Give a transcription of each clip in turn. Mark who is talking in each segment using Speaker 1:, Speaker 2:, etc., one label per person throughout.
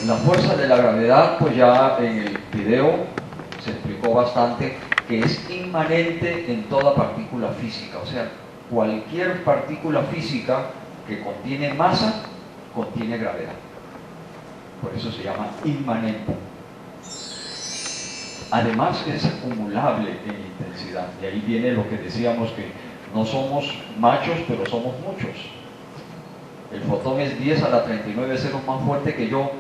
Speaker 1: la fuerza de la gravedad, pues ya en el video se explicó bastante que es inmanente en toda partícula física, o sea, cualquier partícula física que contiene masa, contiene gravedad. Por eso se llama inmanente. Además es acumulable en intensidad, y ahí viene lo que decíamos, que no somos machos, pero somos muchos. El fotón es 10 a la 39 ceros más fuerte que yo,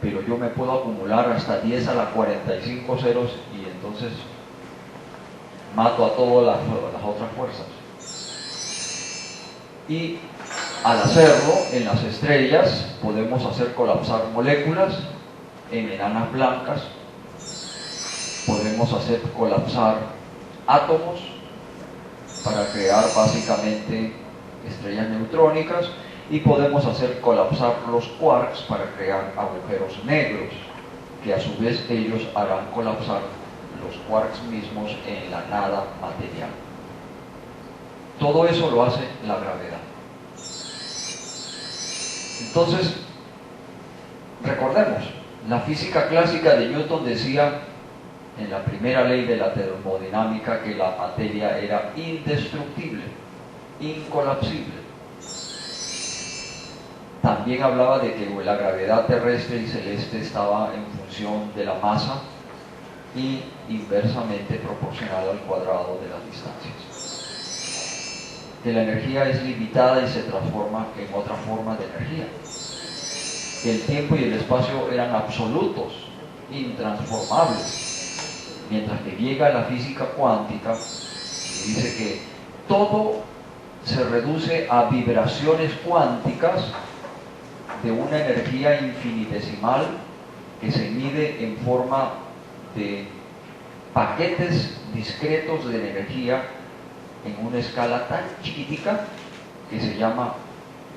Speaker 1: pero yo me puedo acumular hasta 10 a la 45 ceros y entonces mato a todas las otras fuerzas. Y al hacerlo, en las estrellas podemos hacer colapsar moléculas en enanas blancas, podemos hacer colapsar átomos para crear básicamente estrellas neutrónicas, y podemos hacer colapsar los quarks para crear agujeros negros, que a su vez ellos harán colapsar los quarks mismos en la nada material. Todo eso lo hace la gravedad. Entonces, recordemos, la física clásica de Newton decía en la primera ley de la termodinámica que la materia era indestructible, incolapsible. También hablaba de que la gravedad terrestre y celeste estaba en función de la masa y inversamente proporcional al cuadrado de las distancias. Que la energía es limitada y se transforma en otra forma de energía. Que el tiempo y el espacio eran absolutos, intransformables. Mientras que llega la física cuántica y dice que todo se reduce a vibraciones cuánticas de una energía infinitesimal que se mide en forma de paquetes discretos de energía en una escala tan chiquitica que se llama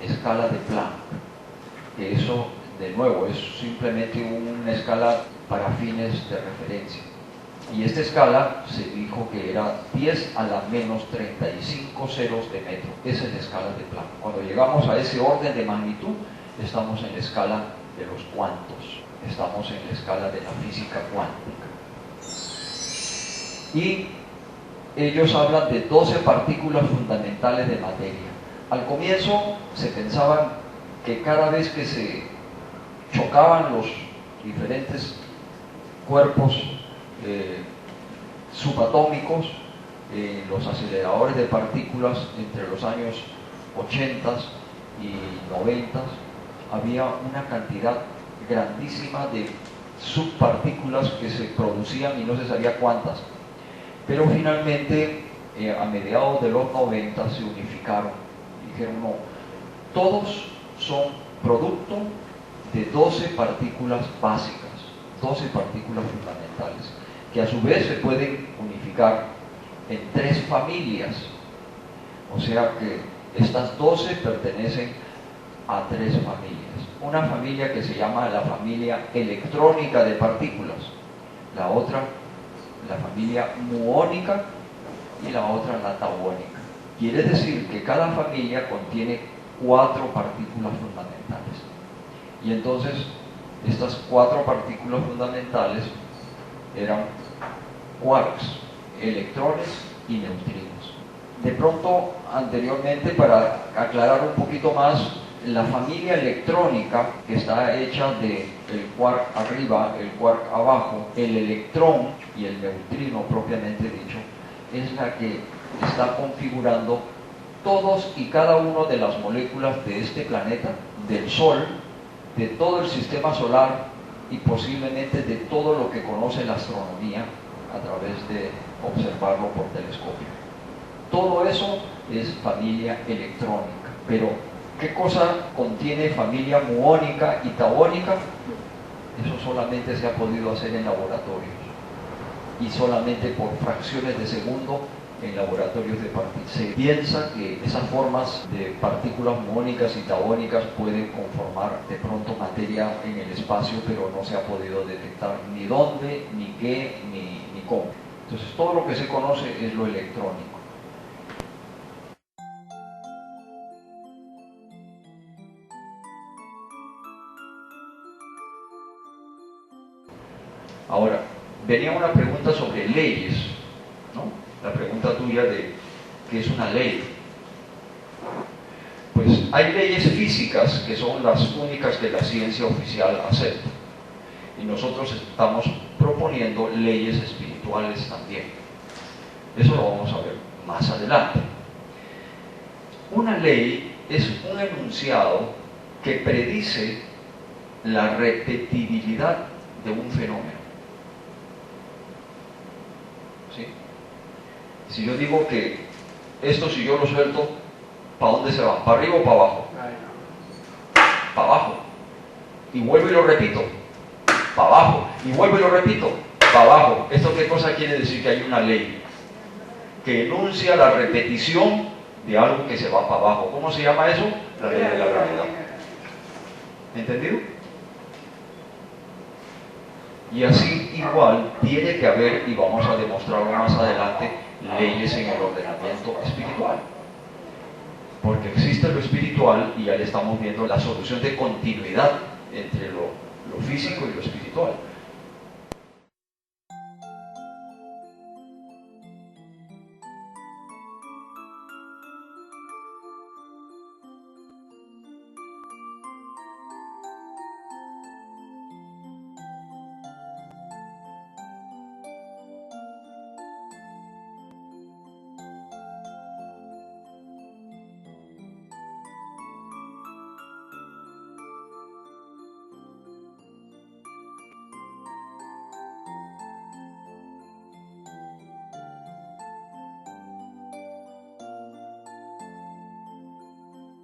Speaker 1: escala de Planck. Que eso, de nuevo, es simplemente una escala para fines de referencia. Y esta escala se dijo que era 10 a la menos 35 ceros de metro. Esa es la escala de Planck. Cuando llegamos a ese orden de magnitud, estamos en la escala de los cuantos, estamos en la escala de la física cuántica. Y ellos hablan de 12 partículas fundamentales de materia. Al comienzo se pensaban que cada vez que se chocaban los diferentes cuerpos subatómicos, los aceleradores de partículas entre los años 80 y 90, había una cantidad grandísima de subpartículas que se producían y no se sabía cuántas. Pero finalmente, a mediados de los 90, se unificaron. Dijeron, no, todos son producto de 12 partículas básicas, 12 partículas fundamentales, que a su vez se pueden unificar en 3 familias. O sea que estas 12 pertenecen a 3 familias. Una familia que se llama la familia electrónica de partículas, la otra la familia muónica y la otra la tauónica. Quiere decir que cada familia contiene 4 partículas fundamentales. Y entonces estas 4 partículas fundamentales eran quarks, electrones y neutrinos. De pronto, anteriormente, para aclarar un poquito más, la familia electrónica, que está hecha de el quark arriba, el quark abajo, el electrón y el neutrino propiamente dicho, es la que está configurando todos y cada uno de las moléculas de este planeta, del Sol, de todo el sistema solar y posiblemente de todo lo que conoce la astronomía a través de observarlo por telescopio. Todo eso es familia electrónica. Pero, ¿qué cosa contiene familia muónica y tauónica? Eso solamente se ha podido hacer en laboratorios y solamente por fracciones de segundo en laboratorios de partículas. Se piensa que esas formas de partículas muónicas y tauónicas pueden conformar de pronto materia en el espacio, pero no se ha podido detectar ni dónde, ni qué, ni cómo. Entonces todo lo que se conoce es lo electrónico. Ahora, venía una pregunta sobre leyes, ¿no? La pregunta tuya de ¿qué es una ley? Pues hay leyes físicas que son las únicas que la ciencia oficial acepta. Y nosotros estamos proponiendo leyes espirituales también. Eso lo vamos a ver más adelante. Una ley es un enunciado que predice la repetibilidad de un fenómeno. ¿Sí? Si yo digo que esto, si yo lo suelto, ¿para dónde se va? ¿Para arriba o para abajo? Para abajo. Y vuelvo y lo repito, para abajo. Y vuelvo y lo repito, para abajo. ¿Esto qué cosa quiere decir? Que hay una ley que enuncia la repetición de algo que se va para abajo. ¿Cómo se llama eso? La ley de la gravedad. ¿Entendido? Y así igual tiene que haber, y vamos a demostrarlo más adelante, leyes en el ordenamiento espiritual. Porque existe lo espiritual y ya le estamos viendo la solución de continuidad entre lo físico y lo espiritual.